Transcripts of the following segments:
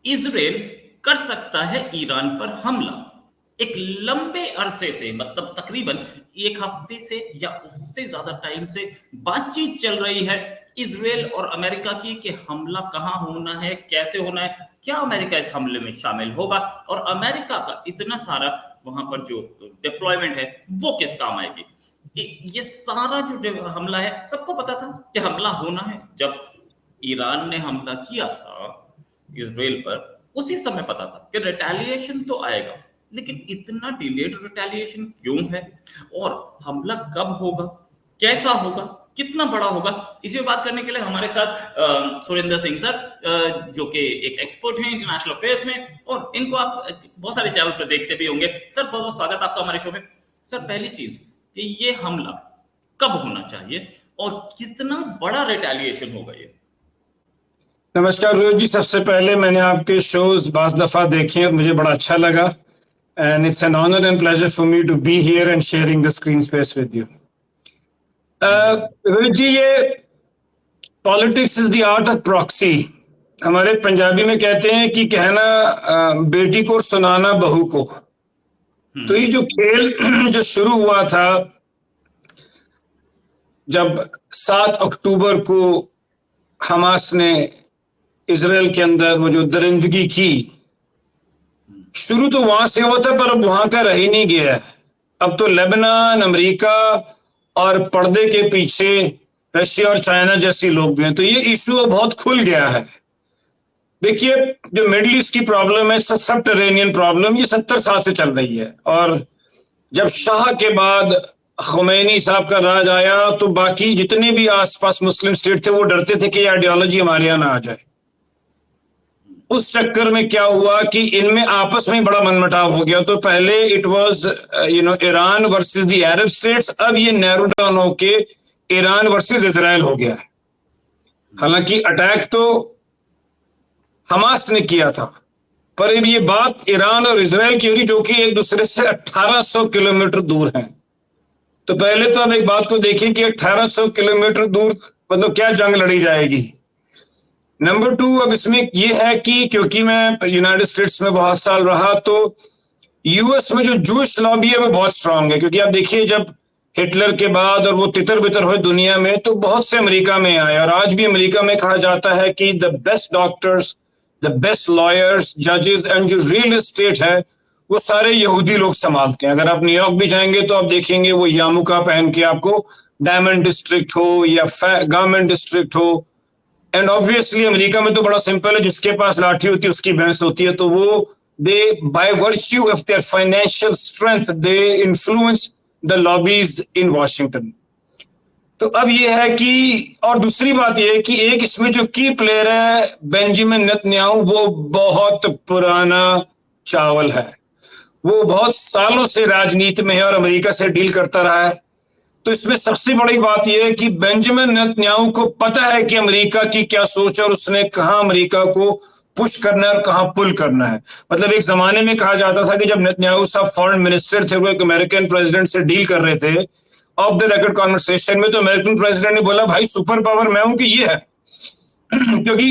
Israel कर सकता है ईरान पर हमला। एक लंबे अरसे से, मतलब तकरीबन एक हफ्ते से या उससे ज्यादा टाइम से बातचीत चल रही है इजराइल और अमेरिका की कि हमला कहाँ होना है, कैसे होना है, क्या अमेरिका इस हमले में शामिल होगा और अमेरिका का इतना सारा वहां पर जो डिप्लॉयमेंट है वो किस काम आएगी। ये सारा जो हमला है सबको पता था कि हमला होना है। जब ईरान ने हमला किया था इसराइल पर, उसी समय पता था कि रिटेलिएशन तो आएगा, लेकिन इतना डिलेड रिटेलिएशन क्यों है और हमला कब होगा, कैसा होगा, कितना बड़ा होगा। इसी में बात करने के लिए हमारे साथ सुरेंद्र सिंह सर, जो कि एक एक्सपर्ट हैं इंटरनेशनल अफेयर्स में, और इनको आप बहुत सारे चैनल्स पर देखते भी होंगे। सर बहुत बहुत स्वागत आपका हमारे शो में। सर पहली चीज कि ये हमला कब होना चाहिए और कितना बड़ा रिटेलिएशन होगा ये। नमस्कार रोहित जी। सबसे पहले मैंने आपके शोज बास दफा देखे हैं और मुझे बड़ा अच्छा लगा, and it's an honour and pleasure for me to be here and sharing the screen space with you. Rohit ji, ये politics is the art of proxy. हमारे पंजाबी में कहते हैं कि कहना बेटी को और सुनाना बहू को। तो ये जो खेल जो शुरू हुआ था जब 7 अक्टूबर को हमास ने इजराइल के अंदर वो जो दरिंदगी की, शुरू तो वहां से हुआ था पर अब वहां का रह ही नहीं गया है। अब तो लेबनान, अमेरिका और पर्दे के पीछे रशिया और चाइना जैसे लोग भी हैं। तो ये इशू अब बहुत खुल गया है। देखिए, जो मिडिल ईस्ट की प्रॉब्लम है, सब टेरेनियन प्रॉब्लम, ये 70 साल से चल रही है। और जब शाह के बाद खुमैनी साहब का राज आया तो बाकी जितने भी आसपास मुस्लिम स्टेट थे वो डरते थे कि आइडियोलॉजी हमारे यहाँ ना आ जाए। उस चक्कर में क्या हुआ कि इनमें आपस में बड़ा मनमुटाव हो गया। तो पहले it was Iran versus the Arab states, अब ये नैरो डाउन होके ईरान वर्सेस इजराइल हो गया है। हालांकि अटैक तो हमास ने किया था, पर अब ये बात ईरान और इजराइल की हो रही, जो कि एक दूसरे से 1800 किलोमीटर दूर हैं। तो पहले तो अब एक बात को देखिए कि 1800 किलोमीटर दूर मतलब क्या जंग लड़ी जाएगी। नंबर 2, अब इसमें यह है कि क्योंकि मैं यूनाइटेड स्टेट्स में बहुत साल रहा, तो यूएस में जो जूश लॉबी है वो बहुत स्ट्रांग है। क्योंकि आप देखिए, जब हिटलर के बाद और वो तितर बितर हुए दुनिया में, तो बहुत से अमेरिका में आए। और आज भी अमेरिका में कहा जाता है कि the best doctors, the best lawyers, जजेस एंड जो रियल एस्टेट है वो सारे यहूदी लोग संभालते हैं। अगर आप न्यूयॉर्क भी जाएंगे तो आप देखेंगे वो यामुका पहन के आपको डायमंड डिस्ट्रिक्ट हो या गारमेंट डिस्ट्रिक्ट हो। एंड ऑब्वियसली अमेरिका में तो बड़ा सिंपल है, जिसके पास लाठी होती है उसकी भैंस होती है। तो वो they by virtue of their financial strength they influence the lobbies in Washington. तो अब ये है कि, और दूसरी बात ये है कि एक इसमें जो की प्लेयर है बेंजामिन नेतन्याहू, वो बहुत पुराना चावल है। वो बहुत सालों से राजनीति में है और अमेरिका से डील करता रहा है। तो इसमें सबसे बड़ी बात यह है कि बेंजामिन नेतन्याहू को पता है कि अमेरिका की क्या सोच है और उसने कहां अमेरिका को पुश करना है और कहां पुल करना है। मतलब एक जमाने में कहा जाता था कि जब नेतन्याहू साहब फॉरेन मिनिस्टर थे, वो एक अमेरिकन प्रेसिडेंट से डील कर रहे थे ऑफ द रेकॉर्ड कॉन्वर्सेशन में, तो अमेरिकन प्रेसिडेंट ने बोला भाई सुपर पावर मैं हूं कि ये है। क्योंकि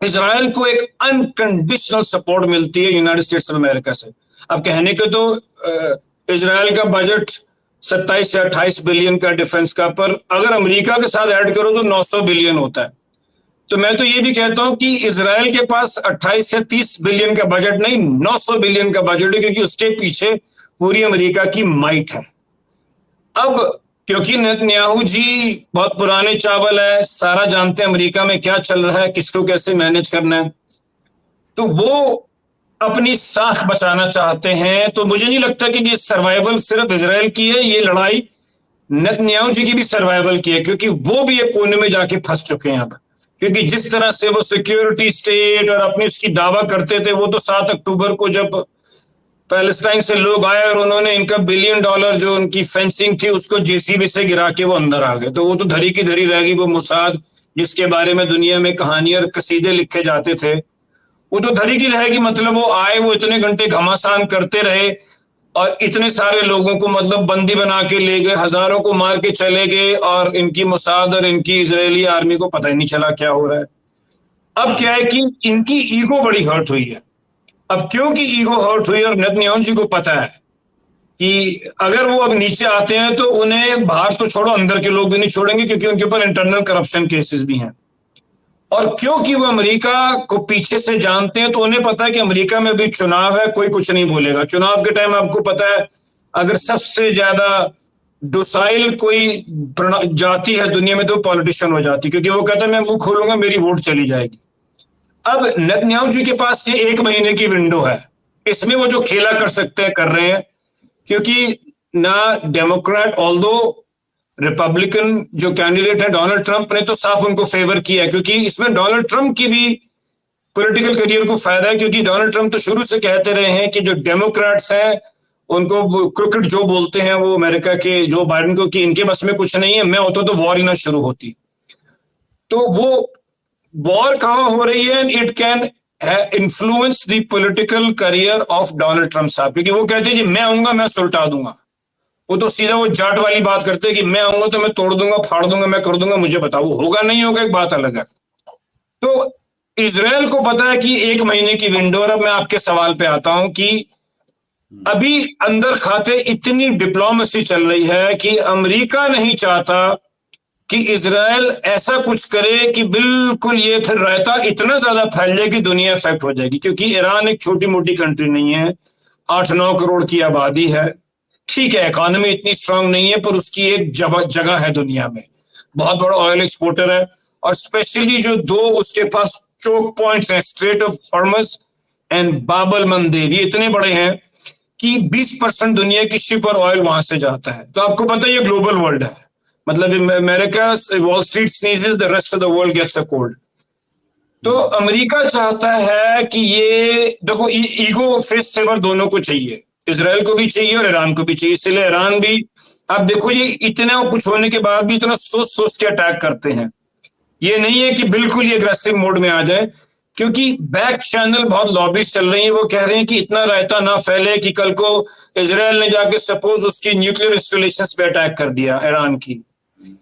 इजराइल को एक अनकंडीशनल सपोर्ट मिलती है यूनाइटेड स्टेट्स ऑफ अमेरिका से। अब कहने के तो इजराइल का बजट 27 से 28 बिलियन का डिफेंस का, पर अगर अमेरिका के साथ ऐड करो तो 900 बिलियन होता है। तो मैं तो ये भी कहता हूं कि इजराइल के पास 28 से 30 बिलियन का बजट नहीं, 900 बिलियन का बजट है, क्योंकि उसके पीछे पूरी अमेरिका की माइट है। अब क्योंकि नेतन्याहू जी बहुत पुराने चावल है, सारा जानते हैं अमेरिका में क्या चल रहा है, किसको कैसे मैनेज करना है, तो वो अपनी साख बचाना चाहते हैं। तो मुझे नहीं लगता कि ये सर्वाइवल सिर्फ इजराइल की है, ये लड़ाई नेतन्याहू जी की भी सर्वाइवल की है, क्योंकि वो भी एक कोने में जाके फंस चुके हैं अब। क्योंकि जिस तरह से वो सिक्योरिटी स्टेट और अपनी उसकी दावा करते थे, वो तो 7 अक्टूबर को जब पैलेस्टाइन से लोग आए और उन्होंने इनका $1 बिलियन जो उनकी फेंसिंग थी उसको जेसीबी से गिरा के वो अंदर आ गए, तो वो तो धरी की धरी रह गई। वो मुसाद जिसके बारे में दुनिया में कहानियां और कसीदे लिखे जाते थे, वो तो धरी की रहेगी। मतलब वो आए, वो इतने घंटे घमासान करते रहे और इतने सारे लोगों को मतलब बंदी बना के ले गए, हजारों को मार के चले गए, और इनकी मुसाद और इनकी इजरायली आर्मी को पता ही नहीं चला क्या हो रहा है। अब क्या है कि इनकी ईगो बड़ी हर्ट हुई है। अब क्योंकि ईगो हर्ट हुई और नेतन्याहू जी को पता है कि अगर वो अब नीचे आते हैं तो उन्हें बाहर तो छोड़ो, अंदर के लोग भी नहीं छोड़ेंगे, क्योंकि उनके ऊपर इंटरनल करप्शन केसेस भी हैं। और क्योंकि वो अमेरिका को पीछे से जानते हैं तो उन्हें पता है कि अमेरिका में भी चुनाव है, कोई कुछ नहीं बोलेगा। चुनाव के टाइम आपको पता है, अगर सबसे ज्यादा डोसाइल कोई जाति है दुनिया में तो पॉलिटिशियन हो जाती, क्योंकि वो कहता है मैं मुंह खोलूंगा मेरी वोट चली जाएगी। अब नेतन्याहू जी के पास ये 1 महीने की विंडो है, इसमें वो जो खेला कर सकते हैं कर रहे हैं, क्योंकि ना डेमोक्रेट, ऑल्दो रिपब्लिकन जो कैंडिडेट है डोनाल्ड ट्रंप ने तो साफ उनको फेवर किया है, क्योंकि इसमें डोनाल्ड ट्रंप की भी पॉलिटिकल करियर को फायदा है, क्योंकि डोनाल्ड ट्रंप तो शुरू से कहते रहे हैं कि जो डेमोक्रेट्स हैं उनको क्रिकेट जो बोलते हैं वो अमेरिका के जो बाइडेन को, कि इनके बस में कुछ नहीं है, मैं होता तो वॉर ही ना शुरू होती। तो वो वॉर कहां हो रही है, it can influence the political career of Donald Trump साहब, क्योंकि वो कहते हैं कि मैं आऊंगा मैं सुलटा दूंगा। वो तो सीधा वो जाट वाली बात करते हैं कि मैं आऊंगा तो मैं तोड़ दूंगा, फाड़ दूंगा, मैं कर दूंगा, मुझे बताओ होगा नहीं होगा एक बात अलग है। तो इजराइल को पता है कि 1 महीने की विंडो। और अब मैं आपके सवाल पे आता हूं कि अभी अंदर खाते इतनी डिप्लोमेसी चल रही है कि अमेरिका नहीं चाहता कि इजराइल ऐसा कुछ करे कि बिल्कुल ये फिर रायता इतना ज्यादा फैल जाए कि दुनिया इफेक्ट हो जाएगी, क्योंकि ईरान एक छोटी मोटी कंट्री नहीं है, 8-9 करोड़ की आबादी है। ठीक है, इकोनॉमी इतनी स्ट्रांग नहीं है, पर उसकी एक जगह है दुनिया में, बहुत बड़ा ऑयल एक्सपोर्टर है। और स्पेशली जो 2 उसके पास चोक पॉइंट्स हैं, स्ट्रेट ऑफ हॉर्मज एंड बाब एल मंदेब, ये इतने बड़े हैं कि 20% दुनिया की शिप और ऑयल वहां से जाता है। तो आपको पता है ये ग्लोबल वर्ल्ड है, मतलब America Wall Street sneezes, the rest of the world gets a cold. तो अमेरिका चाहता है कि ये देखो, ईगो फेस सेवर दोनों को चाहिए, इजराइल को भी चाहिए और ईरान को भी चाहिए, इसलिए ईरान भी, आप देखो ये इतना कुछ होने के बाद भी इतना सोच सोच के अटैक करते हैं। ये नहीं है कि बिल्कुल ये अग्रेसिव मोड में आ जाए, क्योंकि बैक चैनल बहुत लॉबीज चल रही है, वो कह रहे हैं कि इतना रायता ना फैले कि कल को इजराइल ने जाके सपोज उसकी न्यूक्लियर इंस्टॉलेशंस पे अटैक कर दिया ईरान की,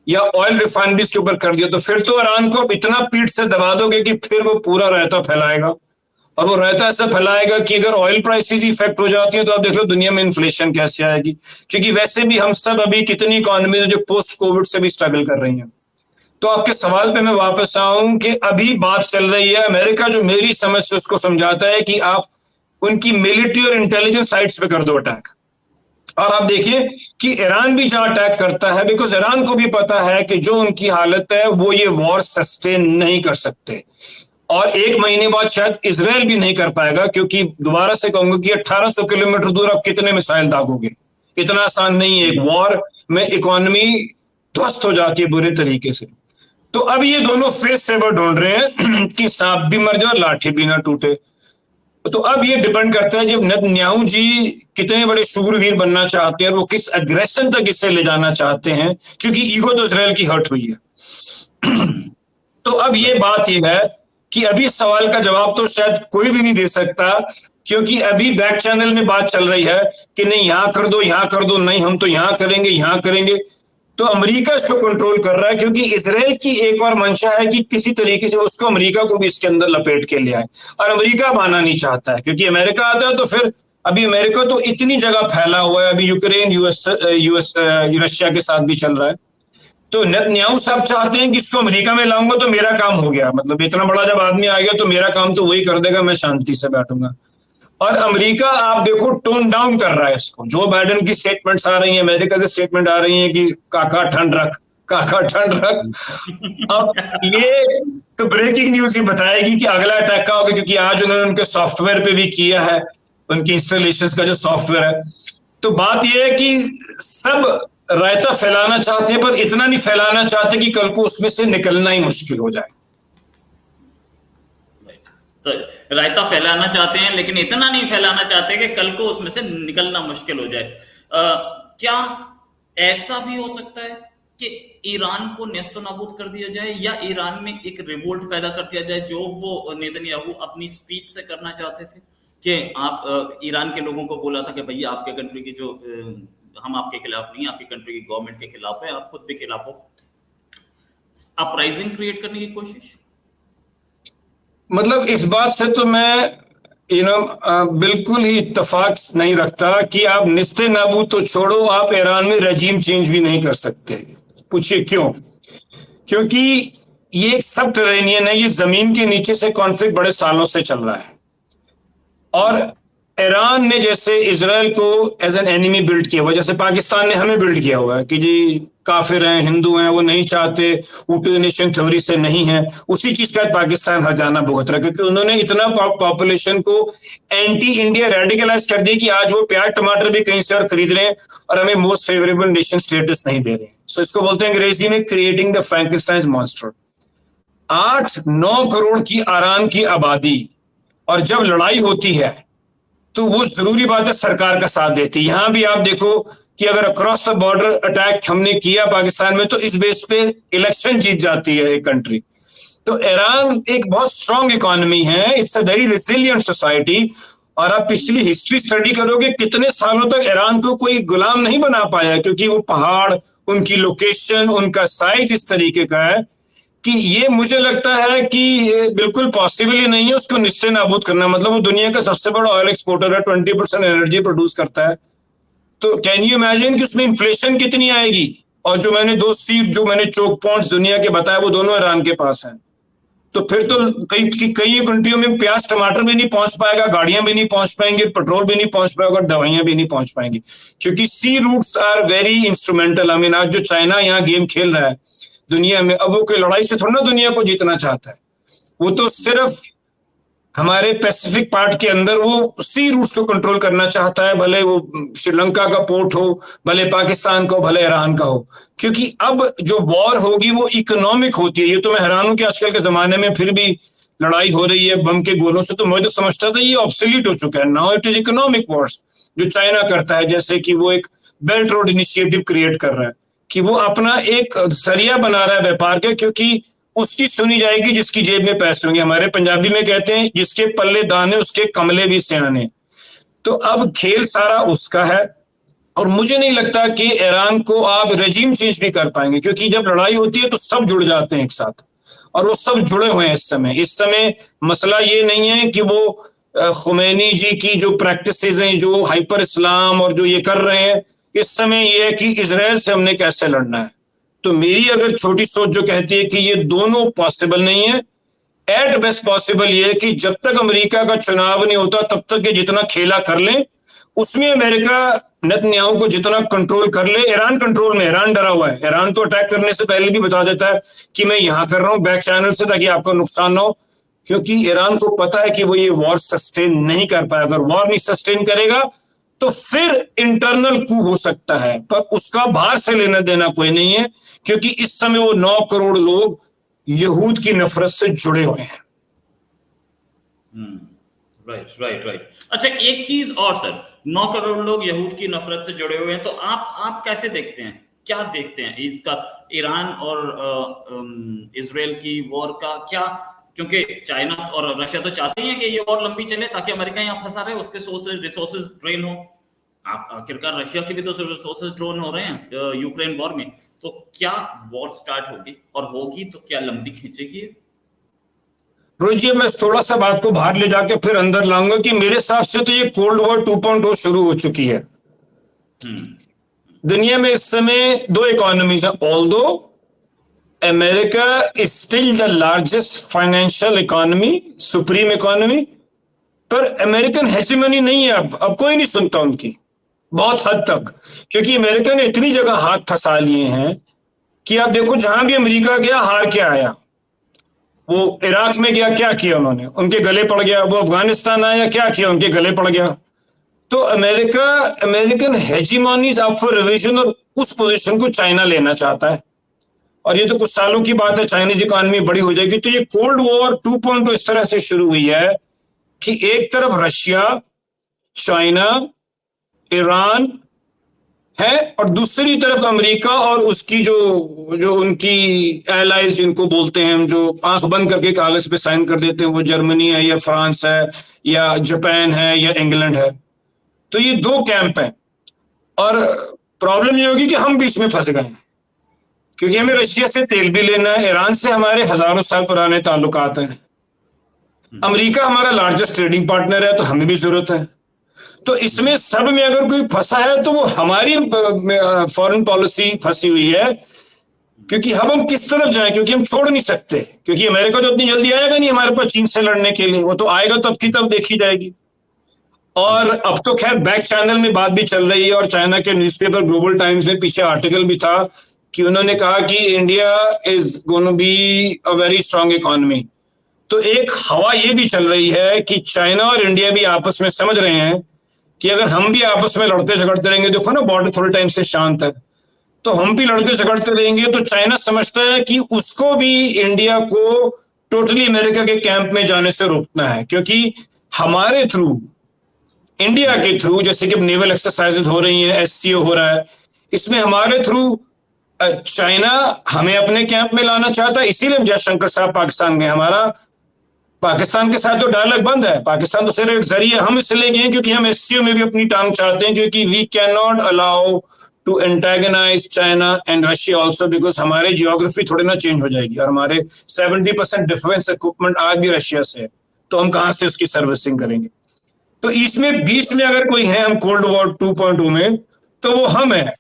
या ऑयल रिफाइनरीज के ऊपर कर दिया, तो फिर तो ईरान को इतना पीठ से दबा दोगे कि फिर वो पूरा रायता फैलाएगा। और वो रायता ऐसा फैलाएगा कि अगर ऑयल प्राइसेस इफेक्ट हो जाती है तो आप देख लो दुनिया में इन्फ्लेशन कैसे आएगी, क्योंकि वैसे भी हम सब अभी कितनी इकोनॉमी जो पोस्ट कोविड से भी स्ट्रगल कर रही है। तो आपके सवाल पे मैं वापस आऊं कि अभी बात चल रही है, अमेरिका जो मेरी समझ से उसको समझाता है कि आप उनकी मिलिट्री और इंटेलिजेंस साइट्स पे कर दो अटैक। और आप देखिए कि ईरान भी जहां अटैक करता है, बिकॉज ईरान को भी पता है कि जो उनकी हालत है वो ये वॉर सस्टेन नहीं कर सकते, और 1 महीने बाद शायद इजराइल भी नहीं कर पाएगा, क्योंकि दोबारा से कहूंगा कि 1800 किलोमीटर दूर आप कितने मिसाइल दागोगे, इतना आसान नहीं है। एक वॉर में इकोनॉमी ध्वस्त हो जाती है बुरे तरीके से। तो अब ये दोनों फेस सेवर ढूंढ रहे हैं कि सांप भी मर जाए और लाठी भी ना टूटे। तो अब ये डिपेंड करता है जब नेतन्याहू जी कितने बड़े शूरवीर बनना चाहते हैं, वो किस अग्रेशन तक इसे ले जाना चाहते हैं, क्योंकि ईगो तो इजराइल की हर्ट हुई है। तो अब ये बात ये है कि अभी इस सवाल का जवाब तो शायद कोई भी नहीं दे सकता, क्योंकि अभी बैक चैनल में बात चल रही है कि नहीं यहां कर दो, यहां कर दो, नहीं हम तो यहां करेंगे, यहां करेंगे। तो अमेरिका इसको कंट्रोल कर रहा है, क्योंकि इजराइल की एक और मंशा है कि किसी तरीके से उसको अमेरिका को भी इसके अंदर लपेट के ले आए, और अमेरिका आना नहीं चाहता है, क्योंकि अमेरिका आता है तो फिर अभी अमेरिका तो इतनी जगह फैला हुआ है, अभी यूक्रेन यूएस रशिया के साथ भी चल रहा है। तो नेतन्याहू साहब चाहते हैं कि इसको अमेरिका में लाऊंगा तो मेरा काम हो गया, मतलब इतना बड़ा जब आदमी आ गया तो मेरा काम तो वही कर देगा, मैं शांति से बैठूंगा। और अमेरिका आप देखो टोन डाउन कर रहा है इसको, जो बाइडेन की स्टेटमेंट्स आ रही हैं, अमेरिका से स्टेटमेंट आ रही हैं कि काका ठंड रख, काका ठंड रख। अब ये तो ब्रेकिंग न्यूज ही बताएगी कि अगला अटैक का होगा, क्योंकि आज उन्होंने उनके सॉफ्टवेयर पे भी किया है, उनकी इंस्टॉलेशन का जो सॉफ्टवेयर है। तो बात यह है कि सब रायता फैलाना चाहते हैं, पर इतना नहीं फैलाना चाहते कि कल को उसमें से निकलना ही मुश्किल हो जाए। रायता फैलाना चाहते हैं लेकिन इतना नहीं फैलाना चाहते कि कल को उसमें से निकलना मुश्किल हो जाए। क्या ऐसा भी हो सकता है कि ईरान को नेस्तो नाबूद कर दिया जाए, या ईरान में एक रिवोल्ट पैदा कर दिया जाए, जो वो नेतन्याहू अपनी स्पीच से करना चाहते थे कि आप ईरान के लोगों को बोला था कि भैया आपके कंट्री की जो हम आपके खिलाफ नहीं, आपकी कंट्री की गवर्नमेंट के खिलाफ है, आप खुद भी खिलाफ हो, अपराइजिंग क्रिएट करने की कोशिश। मतलब इस बात से तो मैं बिल्कुल ही इत्तेफाक नहीं रखता कि आप निस्ते नाबूद तो छोड़ो, आप ईरान में रजीम चेंज भी नहीं कर सकते। पूछिए क्यों? क्योंकि ये एक सब टेरेनियन है, ये जमीन के नीचे से कॉन्फ्लिक्ट बड़े सालों से चल रहा है। और ईरान ने जैसे इसराइल को एज एन एनिमी बिल्ड किया हुआ, जैसे पाकिस्तान ने हमें बिल्ड किया हुआ है कि जी काफिर हैं, हिंदू हैं, वो नहीं चाहते, ऊटी नेशन थ्योरी से नहीं है, उसी चीज का पाकिस्तान हर जाना भुगत रहा है, क्योंकि उन्होंने इतना पॉपुलेशन को एंटी इंडिया रेडिकलाइज कर दिया कि आज वो प्याज टमाटर भी कहीं से और खरीद रहे हैं और हमें मोस्ट फेवरेबल नेशन स्टेटस नहीं दे रहे हैं। सो इसको बोलते हैं अंग्रेजी में क्रिएटिंग द फ्रैंकेस्टाइन मॉन्स्टर। 8-9 करोड़ की ईरान की आबादी, और जब लड़ाई होती है तो वो जरूरी बात है सरकार का साथ देती है। यहां भी आप देखो कि अगर अक्रॉस द बॉर्डर अटैक हमने किया पाकिस्तान में तो इस बेस पे इलेक्शन जीत जाती है एक कंट्री। तो ईरान एक बहुत स्ट्रांग इकोनॉमी है, it's a very resilient society. और आप पिछली हिस्ट्री स्टडी करोगे, कितने सालों तक ईरान को कोई गुलाम नहीं बना पाया, क्योंकि वो पहाड़, उनकी लोकेशन, उनका साइज इस तरीके का है कि ये मुझे लगता है कि बिल्कुल पॉसिबल ही नहीं है उसको निस्ते नाबूद करना। मतलब वो दुनिया का सबसे बड़ा ऑयल एक्सपोर्टर है, 20% एनर्जी प्रोड्यूस करता है। तो कैन यू इमेजिन कि उसमें इन्फ्लेशन कितनी आएगी? और जो मैंने जो मैंने चोक पॉइंट्स दुनिया के बताया वो दोनों ईरान के पास हैं। तो फिर तो कई कंट्रियों में प्याज टमाटर भी नहीं पहुंच पाएगा, गाड़ियां भी नहीं पहुंच पाएंगी, पेट्रोल भी नहीं पहुंच पाएगा, और दवाइयां भी नहीं पहुंच पाएंगी, क्योंकि sea routes are very instrumental. I mean आज जो चाइना यहाँ गेम खेल रहा है दुनिया में, अब वो कोई लड़ाई से थोड़ा ना दुनिया को जीतना चाहता है, वो तो सिर्फ हमारे पैसिफिक पार्ट के अंदर वो सी रूट्स को कंट्रोल करना चाहता है, भले वो श्रीलंका का पोर्ट हो, भले पाकिस्तान का हो, भले ईरान का हो। क्योंकि अब जो वॉर होगी वो इकोनॉमिक होती है। ये तो मैं हैरान हूं कि आजकल के जमाने में फिर भी लड़ाई हो रही है बम के गोलों से। तो मैं तो समझता था ये ऑब्सोल्यूट हो चुका है, now it is economic Wars जो चाइना करता है। जैसे कि वो एक बेल्ट रोड इनिशिएटिव क्रिएट कर रहा है कि वो अपना एक जरिया बना रहा है व्यापार का, क्योंकि उसकी सुनी जाएगी जिसकी जेब में पैसे होंगे। हमारे पंजाबी में कहते हैं जिसके पल्ले दाने उसके कमले भी सियाने। तो अब खेल सारा उसका है, और मुझे नहीं लगता कि ईरान को आप रेजिम चेंज भी कर पाएंगे, क्योंकि जब लड़ाई होती है तो सब जुड़ जाते हैं एक साथ, और वो सब जुड़े हुए हैं इस समय मसला ये नहीं है कि वो खुमैनी जी की जो प्रैक्टिसेस हैं, जो हाइपर इस्लाम और जो ये कर रहे हैं, इस समय ये है कि इजराइल से हमने कैसे लड़ना है। तो मेरी अगर छोटी सोच जो कहती है कि ये दोनों पॉसिबल नहीं है, एट बेस्ट पॉसिबल ये है कि जब तक अमेरिका का चुनाव नहीं होता तब तक ये जितना खेला कर ले, उसमें अमेरिका नेतन्याहू को जितना कंट्रोल कर ले। ईरान कंट्रोल में, ईरान डरा हुआ है, ईरान तो अटैक करने से पहले भी बता देता है कि मैं यहां कर रहा हूं बैक चैनल से, ताकि आपका नुकसान ना हो, क्योंकि ईरान को पता है कि वो ये वॉर सस्टेन नहीं कर पाए। अगर वॉर नहीं सस्टेन करेगा तो फिर इंटरनल कू हो सकता है, पर उसका बाहर से लेना देना कोई नहीं है, क्योंकि इस समय वो 9 करोड़ लोग यहूद की नफरत से जुड़े हुए हैं। Right right right. अच्छा, एक चीज और सर, 9 करोड़ लोग यहूद की नफरत से जुड़े हुए हैं, तो आप कैसे देखते हैं, क्या देखते हैं इसका ईरान और इजराइल की वॉर का क्या? क्योंकि चाइना और रशिया तो चाहते ही हैं कि ये वॉर लंबी चले ताकि अमेरिका यहाँ फंसा रहे, उसके सोर्सेज रिसोर्सेज ड्रेन हो। आखिरकार रशिया की भी तो रिसोर्सेज ड्रेन हो रहे हैं यूक्रेन वॉर में। तो क्या वॉर स्टार्ट होगी, और होगी तो क्या लंबी खींचेगी? रोहित जी, मैं थोड़ा सा बात को बाहर ले जाके फिर अंदर लाऊंगा कि मेरे हिसाब से तो ये कोल्ड वॉर 2.0 शुरू हो चुकी है। दुनिया में इस समय दो इकोनॉमीज है, although America is still the largest financial economy, supreme economy, पर अमेरिकन हेजिमनी नहीं है। अब कोई नहीं सुनता उनकी, बहुत हद तक, क्योंकि अमेरिका ने इतनी जगह हाथ फंसा लिए हैं कि आप देखो जहां भी अमेरिका गया हार के आया। वो इराक में गया, क्या किया उन्होंने, उनके गले पड़ गया। वो अफगानिस्तान आया, क्या किया, उनके गले पड़ गया। तो American hegemony is up for revision, और उस पोजीशन को चाइना लेना चाहता है, और ये तो कुछ सालों की बात है, चाइनीज इकोनॉमी बड़ी हो जाएगी। तो ये कोल्ड वॉर 2.0 इस तरह से शुरू हुई है कि एक तरफ रशिया, चाइना, ईरान है, और दूसरी तरफ अमेरिका और उसकी जो उनकी एलाइज जिनको बोलते हैं हम, जो आंख बंद करके कागज पे साइन कर देते हैं, वो जर्मनी है या फ्रांस है या जापान है या इंग्लैंड है। तो ये दो कैंप हैं, और प्रॉब्लम ये होगी कि हम बीच में फंस गए, क्योंकि हमें रशिया से तेल भी लेना है, ईरान से हमारे हजारों साल पुराने ताल्लुकात हैं। अमेरिका हमारा लार्जेस्ट ट्रेडिंग पार्टनर है, तो हमें भी जरूरत है। तो इसमें सब में अगर कोई फंसा है तो वो हमारी फॉरेन पॉलिसी फंसी हुई है, क्योंकि हम किस तरफ जाएं, क्योंकि हम छोड़ नहीं सकते, क्योंकि अमेरिका तो इतनी जल्दी आएगा नहीं हमारे पास चीन से लड़ने के लिए, वो तो आएगा तब की तब देखी जाएगी। और अब तो खैर बैक चैनल में बात भी चल रही है, और चाइना के न्यूज़पेपर ग्लोबल टाइम्स में पीछे आर्टिकल भी था कि उन्होंने कहा कि India is gonna be a very strong economy. तो एक हवा ये भी चल रही है कि चाइना और इंडिया भी आपस में समझ रहे हैं कि अगर हम भी आपस में लड़ते झगड़ते रहेंगे, देखो ना बॉर्डर थोड़े टाइम से शांत है, तो हम भी लड़ते झगड़ते रहेंगे, तो चाइना समझता है कि उसको भी इंडिया को टोटली अमेरिका के कैंप में जाने से रोकना है, क्योंकि हमारे थ्रू, इंडिया के थ्रू, जैसे कि नेवल एक्सरसाइजेज हो रही हैं, एससीओ हो रहा है, इसमें हमारे थ्रू चाइना हमें अपने कैंप में लाना चाहता है। इसीलिए जयशंकर साहब पाकिस्तान गए। हमारा पाकिस्तान के साथ तो डायलॉग बंद है, पाकिस्तान तो सिर्फ एक जरिए, हम इसलिए गए क्योंकि हम एससीओ में भी अपनी टांग चाहते हैं, क्योंकि we can not allow to antagonize China and Russia also, because हमारे जियोग्राफी थोड़ी ना चेंज हो जाएगी, और हमारे 70% डिफेंस इक्विपमेंट आज भी रशिया से है, तो हम कहां से उसकी सर्विसिंग करेंगे। तो इसमें बीच में अगर कोई है हम कोल्ड वॉर 2.0 में, तो वो हम है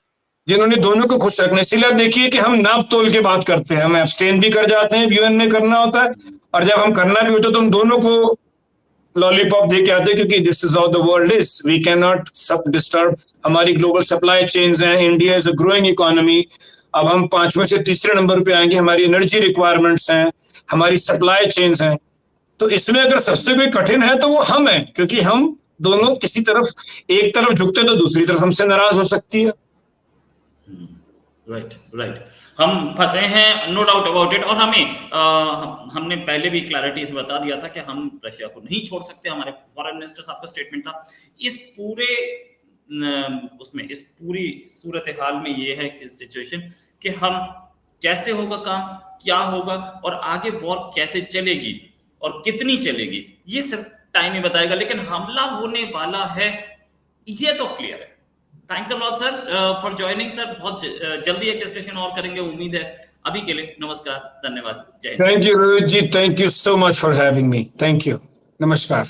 जिन्होंने दोनों को खुश रखना। इसीलिए आप देखिए कि हम नाप तोल के बात करते हैं, हम एब्सटेन भी कर जाते हैं, यूएन में करना होता है, और जब हम करना भी होता है तो हम दोनों को लॉलीपॉप दे के आते हैं, क्योंकि this is how the world is, we can not सब डिस्टर्ब हमारी ग्लोबल सप्लाई चेन्स हैं। India is a growing economy. अब हम 5वें से तीसरे नंबर पे आएंगे, हमारी एनर्जी रिक्वायरमेंट्स हैं, हमारी सप्लाई चेन्स हैं। तो इसमें अगर सबसे कोई कठिन है तो वो हम है, क्योंकि हम दोनों किसी तरफ, एक तरफ झुकते तो दूसरी तरफ हमसे नाराज हो सकती है। राइट राइट, हम फंसे हैं, नो डाउट अबाउट इट। और हमने पहले भी क्लैरिटी से बता दिया था कि हम रशिया को नहीं छोड़ सकते, हमारे फॉरेन मिनिस्टर साहब का स्टेटमेंट था। इस पूरे उसमें, इस पूरी सूरत हाल में ये है कि सिचुएशन कि हम कैसे होगा काम, क्या होगा, और आगे वॉर कैसे चलेगी और कितनी चलेगी, ये सिर्फ टाइम ही बताएगा, लेकिन हमला होने वाला है ये तो क्लियर है। Thanks a lot sir for joining sir. बहुत जल्दी एक डिस्कशन और करेंगे, उम्मीद है। अभी के लिए नमस्कार, धन्यवाद, जय हिंद। Thank you Rohit ji, thank you so much for having me, thank you, नमस्कार।